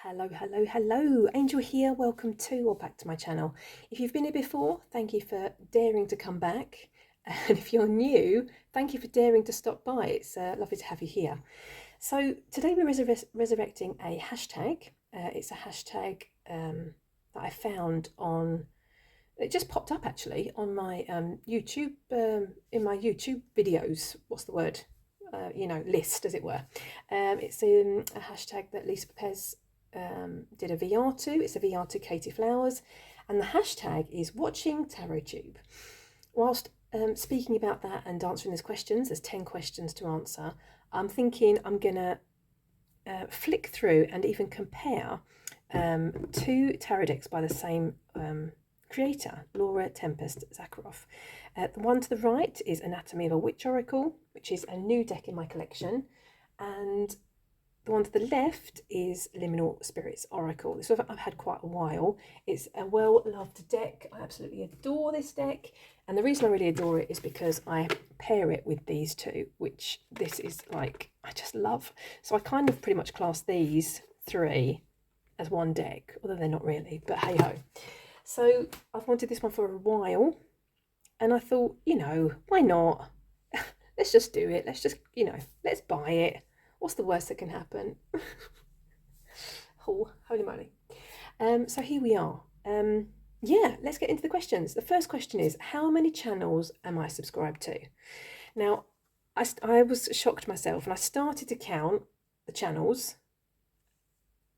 Hello, hello, hello. Angel here. Welcome to or back to my channel. If you've been here before, thank you for daring to come back. And if you're new, thank you for daring to stop by. It's lovely to have you here. So today we're resurrecting a hashtag. It's a hashtag that I found on, it just popped up actually on my YouTube, in my YouTube videos. What's the word? List, as it were. It's a hashtag that Lisa Pez did a VR to. It's a VR to Katy Flowers, and the hashtag is watching tarot tube. Whilst speaking about that and answering these questions, there's 10 questions to answer. I'm thinking I'm gonna flick through and even compare two tarot decks by the same creator, Laura Tempest Zakharoff. The one to the right is Anatomy of a Witch Oracle, which is a new deck in my collection, and the one to the left is Liminal Spirits Oracle. This one I've had quite a while. It's a well-loved deck. I absolutely adore this deck, and the reason I really adore it is because I pair it with these two, which this is like, I just love. So I kind of pretty much class these three as one deck, although they're not really, but hey ho. So I've wanted this one for a while, and I thought, why not? Let's just do it. Let's just, let's buy it. What's the worst that can happen? Oh, holy moly. So here we are. Let's get into the questions. The first question is, how many channels am I subscribed to? Now, I was shocked myself, and I started to count the channels,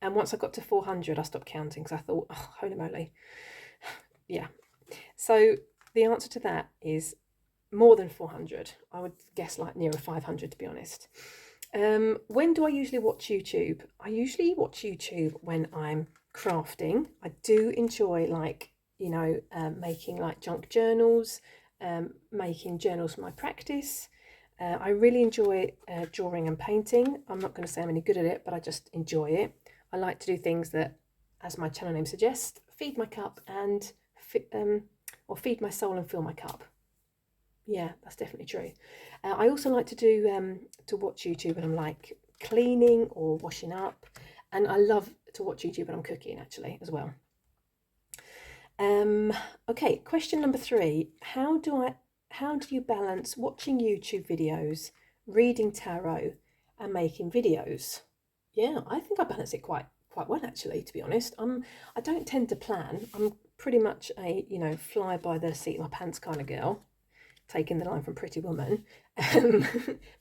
and once I got to 400, I stopped counting because I thought, oh, holy moly. Yeah. So the answer to that is more than 400. I would guess like nearer 500, to be honest. When do I usually watch YouTube? I usually watch YouTube when I'm crafting. I do enjoy making like junk journals, making journals for my practice. I really enjoy drawing and painting. I'm not going to say I'm any good at it, but I just enjoy it. I like to do things that, as my channel name suggests, feed my cup and feed my soul and fill my cup. Yeah, that's definitely true. I also like to do to watch YouTube when I'm like cleaning or washing up, and I love to watch YouTube when I'm cooking actually as well. Okay, question number 3: How do you balance watching YouTube videos, reading tarot, and making videos? Yeah, I think I balance it quite well actually, to be honest. I don't tend to plan. I'm pretty much a fly by the seat of my pants kind of girl, taking the line from Pretty Woman. But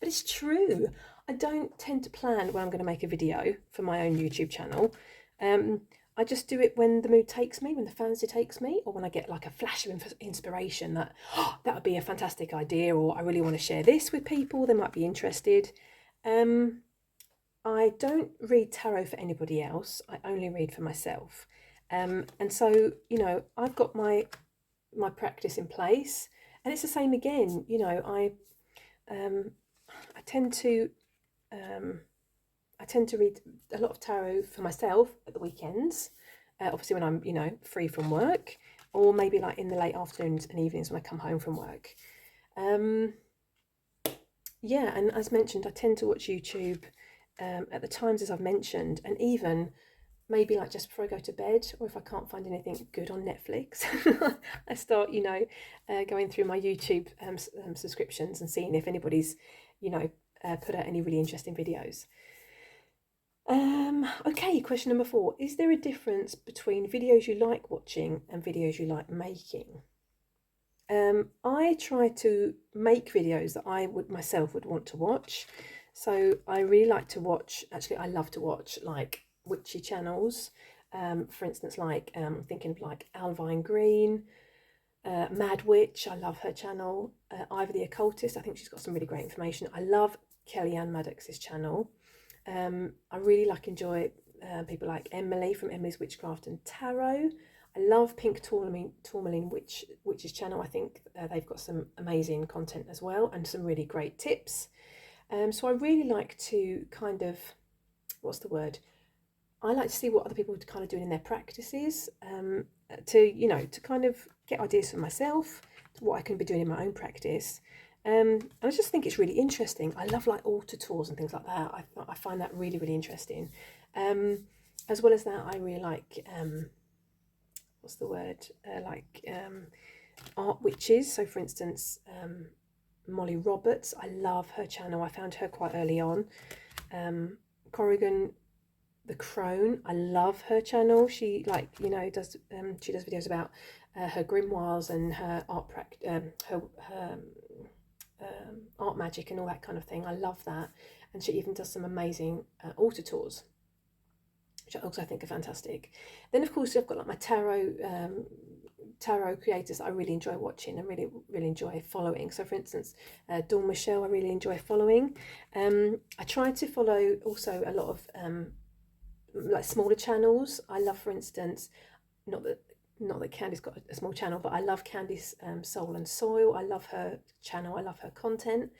it's true. I don't tend to plan when I'm going to make a video for my own YouTube channel. I just do it when the mood takes me, when the fancy takes me, or when I get like a flash of inspiration that that would be a fantastic idea, or I really want to share this with people, they might be interested. I don't read tarot for anybody else. I only read for myself. And so, I've got my practice in place, and it's the same again. I tend to read a lot of tarot for myself at the weekends, obviously when I'm free from work, or maybe like in the late afternoons and evenings when I come home from work. Yeah, and as mentioned, I tend to watch YouTube at the times as I've mentioned, and even maybe like just before I go to bed, or if I can't find anything good on Netflix, I start, going through my YouTube subscriptions and seeing if anybody's, put out any really interesting videos. Okay, question number 4. Is there a difference between videos you like watching and videos you like making? I try to make videos that I myself would want to watch. So I really like to watch, actually I love to watch like witchy channels. For instance, like thinking of like Alvine Green, Mad Witch, I love her channel. Ivor the Occultist, I think she's got some really great information. I love Kellyanne Maddox's channel. I really enjoy people like Emily from Emily's Witchcraft and Tarot. I love Pink Tourmaline Witch's channel. I think they've got some amazing content as well, and some really great tips. So I really like to kind of, what's the word? I like to see what other people are kind of doing in their practices, to kind of get ideas for myself, to what I can be doing in my own practice. And I just think it's really interesting. I love like altar tours and things like that. I find that really, really interesting. as well as that, I really like, what's the word, art witches. So for instance, Molly Roberts, I love her channel. I found her quite early on. Corrigan the Crone, I love her channel. She does she does videos about her grimoires and her art magic and all that kind of thing. I love that, and she even does some amazing altar tours, which I also think are fantastic. Then of course I've got like my tarot creators that I really enjoy watching and really enjoy following. So for instance, Dawn Michelle, I really enjoy following. I try to follow also a lot of like smaller channels. I love, for instance, not that Candy's got a small channel, but I love Candy's Soul and Soil. I love her channel. I love her content.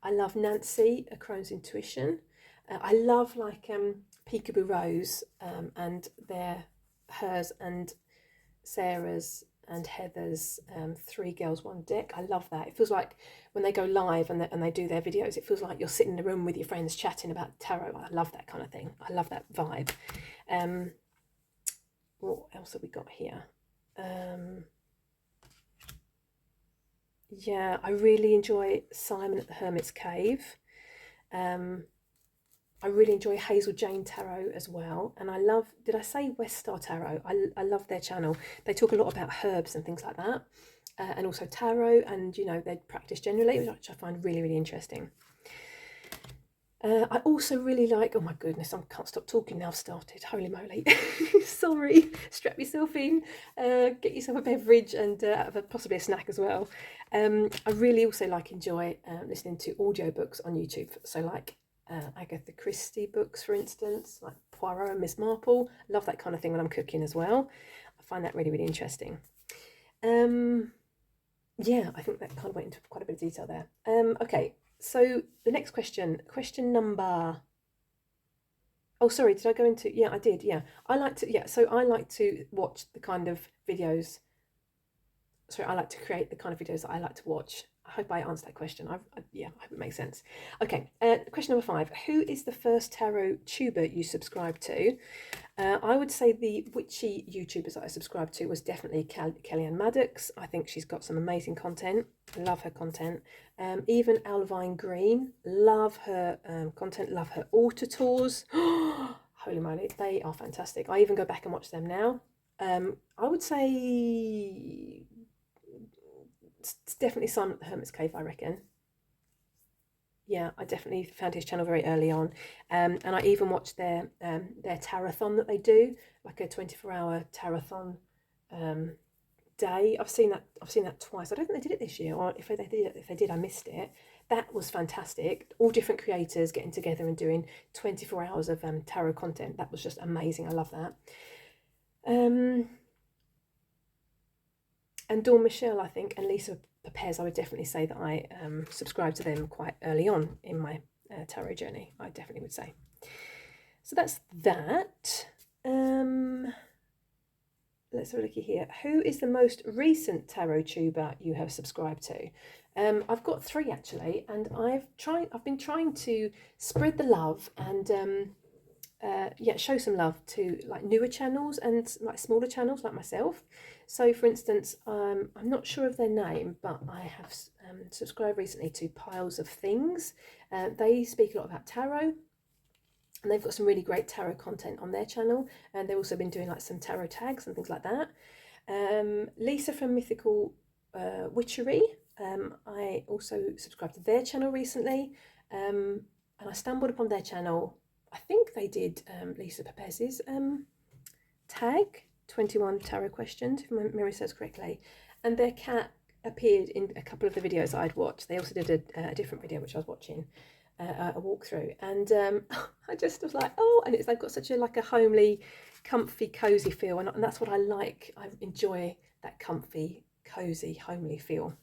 I love Nancy, A Crone's Intuition. I love like Peekaboo Rose and hers and Sarah's and Heather's Three Girls One Deck. I love that. It feels like when they go live and they do their videos, it feels like you're sitting in a room with your friends chatting about tarot. I love that kind of thing. I love that vibe. What else have we got here? Yeah, I really enjoy Simon at the Hermit's Cave. I really enjoy Hazel Jane Tarot as well. And I love, did I say West Star Tarot? I love their channel. They talk a lot about herbs and things like that. And also tarot, and they practice generally, which I find really interesting. I also really like, oh my goodness, I can't stop talking now, I've started, holy moly. Sorry, strap yourself in, get yourself a beverage and possibly a snack as well. I really also enjoy listening to audiobooks on YouTube. So like Agatha Christie books, for instance, like Poirot and Miss Marple. Love that kind of thing when I'm cooking as well. I find that really interesting. Yeah, I think that kind of went into quite a bit of detail there. Okay, so the next question number... Oh, sorry, did I go into... Yeah, I did, yeah. So I like to watch the kind of videos... Sorry, I like to create the kind of videos that I like to watch. I hope I answered that question. I hope it makes sense. Okay, question number 5. Who is the first tarot tuber you subscribed to? I would say the witchy YouTubers that I subscribed to was definitely Kellyanne Maddox. I think she's got some amazing content. I love her content. Even Alvine Green, love her content, love her altar tours. Holy moly, they are fantastic. I even go back and watch them now. I would say it's definitely Simon at the Hermit's Cave, I reckon. Yeah, I definitely found his channel very early on, and I even watched their tarathon that they do, like a 24-hour tarathon day. I've seen that twice. I don't think they did it this year, or if they did, I missed it. That was fantastic. All different creators getting together and doing 24 hours of tarot content. That was just amazing. I love that. And Dawn Michelle, I think, and Lisa Perpez, I would definitely say that I subscribed to them quite early on in my tarot journey. I definitely would say. So that's that. Let's have a look here. Who is the most recent tarot tuber you have subscribed to? I've got 3 actually, and I've been trying to spread the love and show some love to like newer channels and like smaller channels like myself. So for instance, I'm not sure of their name, but I have subscribed recently to Piles of Things. They speak a lot about tarot, and they've got some really great tarot content on their channel, and they've also been doing like some tarot tags and things like that. Lisa from Mythical Witchery, I also subscribed to their channel recently, and I stumbled upon their channel. I think they did Lisa Perpez's tag, 21 tarot questions, if my memory serves correctly, and their cat appeared in a couple of the videos I'd watched. They also did a different video which I was watching, a walkthrough, and I just was like, oh, and they've got such a homely, comfy, cozy feel, and that's what I like. I enjoy that comfy, cozy, homely feel.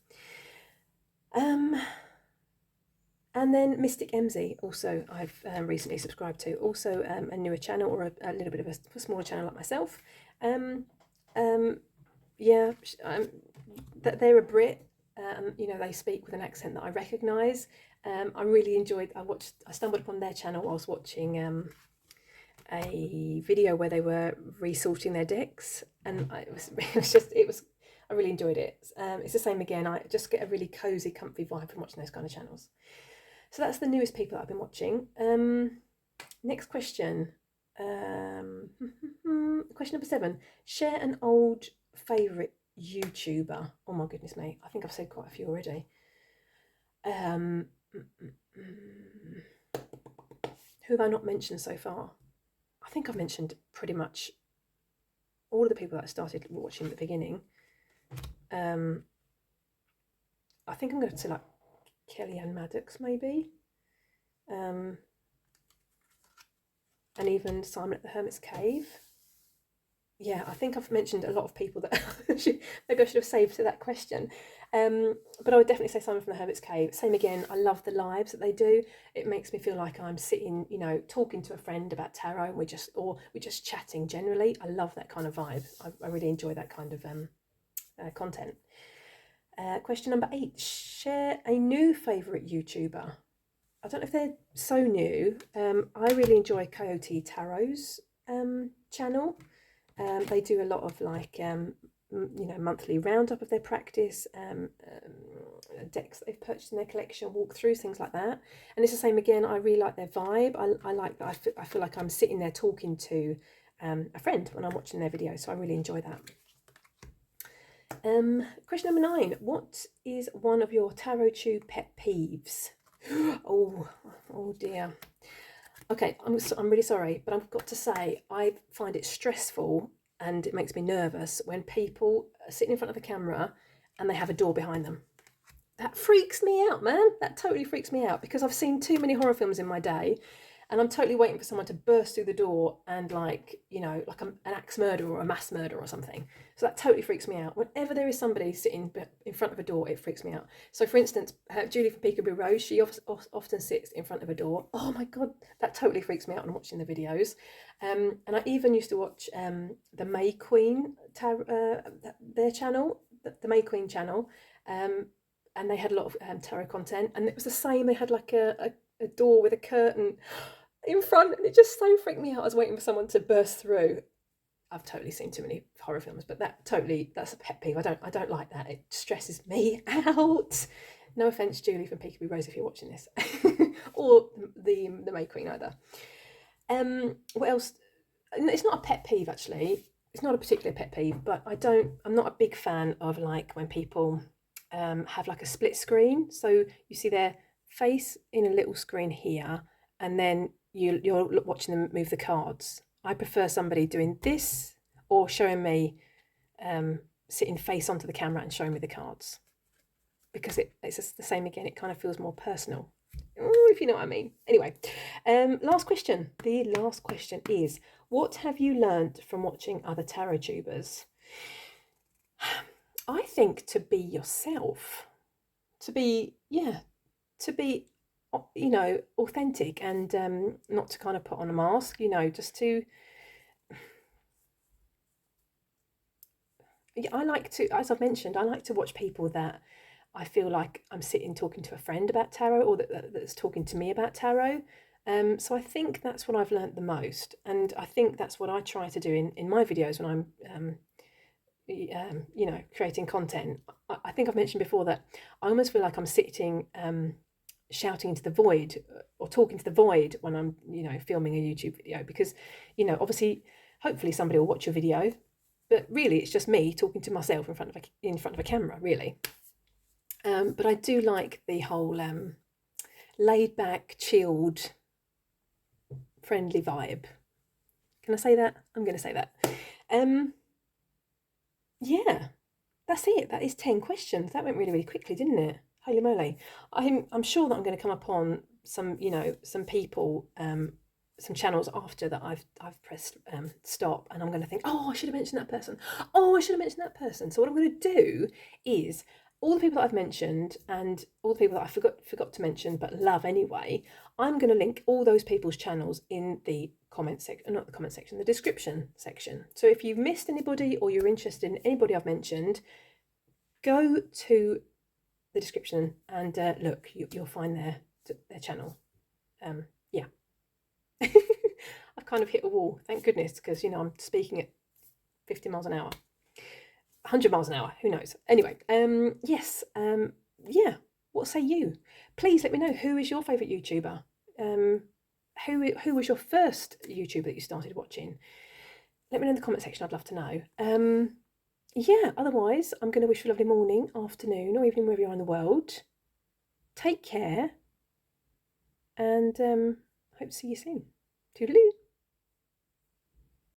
And then Mystic MZ, also I've recently subscribed to, also a newer channel, or a little bit of a smaller channel like myself. Yeah, they're a Brit. They speak with an accent that I recognise. I really enjoyed. I stumbled upon their channel whilst watching a video where they were resorting their decks, and I really enjoyed it. It's the same again. I just get a really cozy, comfy vibe from watching those kind of channels. So that's the newest people that I've been watching. Next question. Question number 7. Share an old favourite YouTuber. Oh my goodness me. I think I've said quite a few already. Who have I not mentioned so far? I think I've mentioned pretty much all of the people that I started watching at the beginning. I think I'm going to say like Kellyanne Maddox maybe. And even Simon at the Hermit's Cave. Yeah, I think I've mentioned a lot of people that maybe I should have saved to that question. But I would definitely say Simon from the Hermit's Cave. Same again, I love the lives that they do. It makes me feel like I'm sitting, talking to a friend about tarot, and we're just chatting generally. I love that kind of vibe. I really enjoy that kind of content. Question number 8. Share a new favourite YouTuber. I don't know if they're so new. I really enjoy Coyote Tarot's channel. They do a lot of like monthly roundup of their practice, decks that they've purchased in their collection, walkthroughs, things like that. And it's the same again. I really like their vibe. I like that. I feel like I'm sitting there talking to a friend when I'm watching their videos. So I really enjoy that. Question number 9. What is one of your tarot tube pet peeves? Oh dear. Okay, I'm really sorry, but I've got to say I find it stressful and it makes me nervous when people are sitting in front of the camera and they have a door behind them. That freaks me out, man. That totally freaks me out, because I've seen too many horror films in my day, and I'm totally waiting for someone to burst through the door and like an axe murder or a mass murder or something. So that totally freaks me out. Whenever there is somebody sitting in front of a door, it freaks me out. So for instance, Julie from Peekaboo Rose, she often sits in front of a door. Oh my God, that totally freaks me out when I'm watching the videos. And I even used to watch the May Queen, their channel, the May Queen channel. And they had a lot of tarot content, and it was the same. They had like a door with a curtain in front, and it just so freaked me out. I was waiting for someone to burst through. I've totally seen too many horror films, but that's a pet peeve. I don't like that. It stresses me out. No offense, Julie from Peekaboo Rose, if you're watching this, or the May Queen either. What else? It's not a pet peeve actually. It's not a particular pet peeve, but I'm not a big fan of like when people have like a split screen. So you see their face in a little screen here, and then you're watching them move the cards. I prefer somebody doing this or showing me sitting face onto the camera and showing me the cards, because it's just the same again. It kind of feels more personal, if you know what I mean. Anyway, last question. The last question is, what have you learned from watching other tarot tubers? I think to be yourself, to be authentic, and not to kind of put on a mask, just to. I like to, as I've mentioned, I like to watch people that I feel like I'm sitting talking to a friend about tarot, or that's talking to me about tarot. So I think that's what I've learnt the most, and I think that's what I try to do in my videos when I'm creating content. I think I've mentioned before that I almost feel like I'm sitting shouting into the void, or talking to the void when I'm filming a YouTube video, because obviously hopefully somebody will watch your video, but really it's just me talking to myself in front of a camera, really. But I do like the whole laid back, chilled, friendly vibe. Can I say that? I'm going to say that. Yeah, that's it. That is 10 questions. That went really, really quickly, didn't it? Holy moly. I'm sure that I'm going to come upon some, some people, some channels after that I've pressed stop, and I'm going to think, oh, I should have mentioned that person. Oh, I should have mentioned that person. So what I'm going to do is all the people that I've mentioned, and all the people that I forgot to mention but love anyway, I'm going to link all those people's channels in the comment section, not the comment section, the description section. So if you've missed anybody, or you're interested in anybody I've mentioned, go to the description and look, you'll find their channel. Yeah. I kind of hit a wall, thank goodness, because, you know, I'm speaking at 50 miles an hour, 100 miles an hour, who knows. Anyway, yes, yeah, what say you? Please let me know, who is your favourite YouTuber? Who was your first YouTuber that you started watching? Let me know in the comment section, I'd love to know. Yeah, otherwise, I'm going to wish you a lovely morning, afternoon, or evening, wherever you are in the world. Take care, and hope to see you soon. Toodaloo.